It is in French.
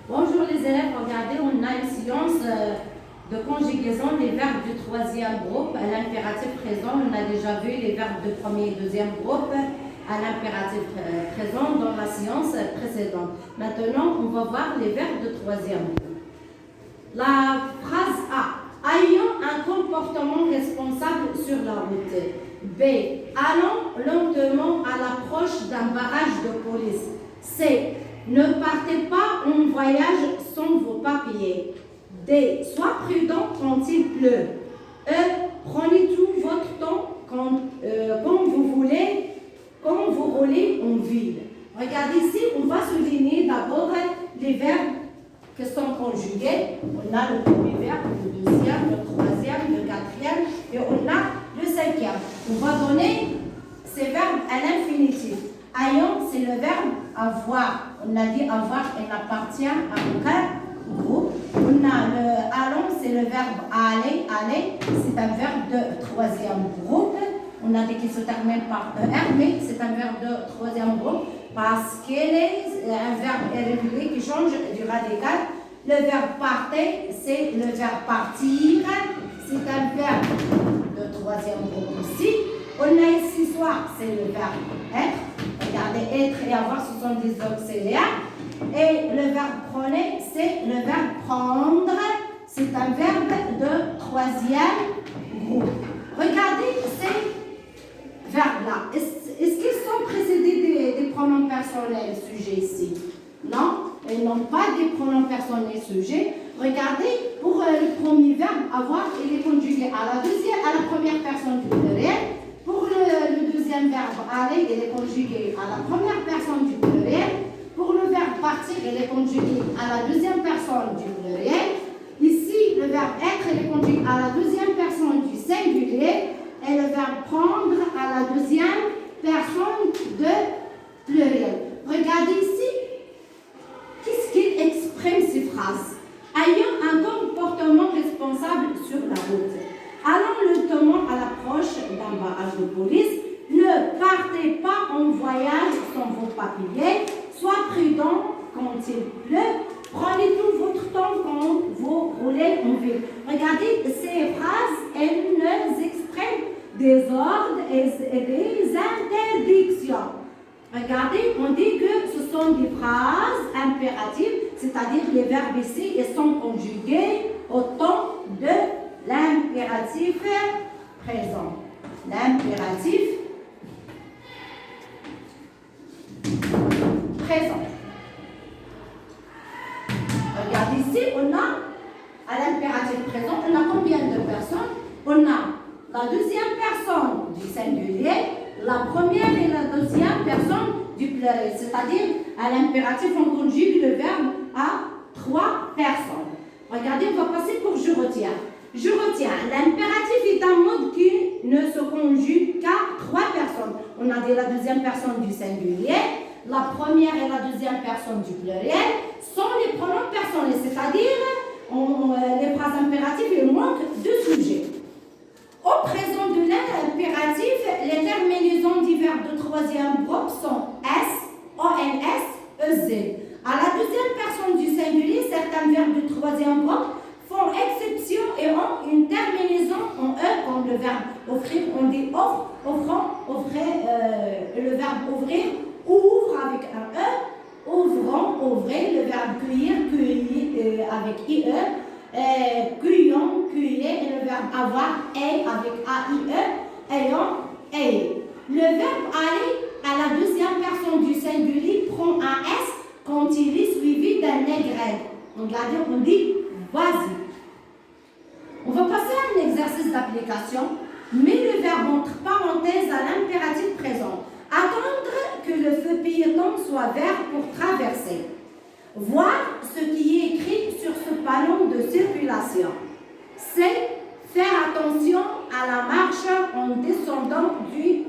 Bonjour les élèves, regardez, on a une séance de conjugaison des verbes du troisième groupe à l'impératif présent. On a déjà vu les verbes du premier et deuxième groupe à l'impératif présent dans la séance précédente. Maintenant, on va voir les verbes du troisième groupe. La phrase A. Ayons un comportement responsable sur la route. B. Allons lentement à l'approche d'un barrage de police. C. Ne partez pas en voyage sans vos papiers. D. Sois prudent quand il pleut. E. Prenez tout votre temps quand vous roulez en ville. Regardez ici, on va souligner d'abord les verbes qui sont conjugués. On a le premier verbe, le deuxième, le troisième, le quatrième et on a le cinquième. On va donner ces verbes à l'infinitif. Ayons, c'est le verbe avoir. On a dit avoir, il appartient à aucun groupe. On a le allons, c'est le verbe aller. Aller, c'est un verbe de troisième groupe. On a dit qu'il se termine par ER, mais c'est un verbe de troisième groupe parce qu'il est un verbe irrégulier qui change du radical. Le verbe partir, c'est le verbe partir. C'est un verbe de troisième groupe aussi. On a ici soit, c'est le verbe être. Regardez, être et avoir, ce sont des auxiliaires. Et le verbe prenez, c'est le verbe prendre. C'est un verbe de troisième groupe. Regardez ces verbes-là. Est-ce qu'ils sont précédés des pronoms personnels sujets ici? Non, ils n'ont pas des pronoms personnels sujets. Regardez, pour le premier verbe, avoir, il est conjugué à la première personne du pluriel. Pour le deuxième verbe aller, il est conjugué à la première personne du pluriel. Pour le verbe partir, il est conjugué à la deuxième personne du pluriel. Ici, le verbe être, il est conjugué à la deuxième personne du singulier. Et le verbe prendre à la deuxième personne de pluriel. Regardez ici, qu'est-ce qu'il exprime ces phrases? Ayons un comportement responsable sur la route. Allons lentement à l'approche d'un barrage de police. Ne partez pas en voyage sans vos papiers. Sois prudent quand il pleut. Prenez tout votre temps quand vous roulez en ville. Regardez, ces phrases, elles nous expriment des ordres et des interdictions. Regardez, on dit que ce sont des phrases impératives, c'est-à-dire les verbes ici, ils sont conjugués au temps de l'impératif présent. L'impératif présent. Regardez ici, on a, à l'impératif présent, on a combien de personnes? On a la deuxième personne du singulier, la première et la deuxième personne du pluriel. C'est-à-dire, à l'impératif, on conjugue le verbe à 3 personnes. Regardez, on va passer pour je retiens. Je retiens. L'impératif est un mode qui ne se conjugue qu'à 3 personnes. On a dit la deuxième personne du singulier, la première et la deuxième personne du pluriel sont les pronoms personnels, c'est-à-dire les phrases impératives, il manque 2 sujets. Au présent de l'impératif, les terminaisons du verbe de troisième groupe sont S, ONS, EZ. À la deuxième personne du singulier, certains verbes du troisième groupe font exception et ont une terminaison en E, comme le verbe offrir, on dit offre, offrant, offrir, le verbe ouvrir, ouvre avec un E, ouvrant, ouvrez, le verbe cueillir, cueillir avec IE, cueillant, cueillir, et le verbe avoir, est avec AIE, ayant, ayez. Le verbe aller à la deuxième personne du singulier prend un S quand il est suivi d'un Y. Regardez, on dit vas-y. On va passer à un exercice d'application. Mets le verbe entre parenthèses à l'impératif présent. Attendre que le feu piéton soit vert pour traverser. Voir ce qui est écrit sur ce panneau de circulation. C'est faire attention à la marche en descendant du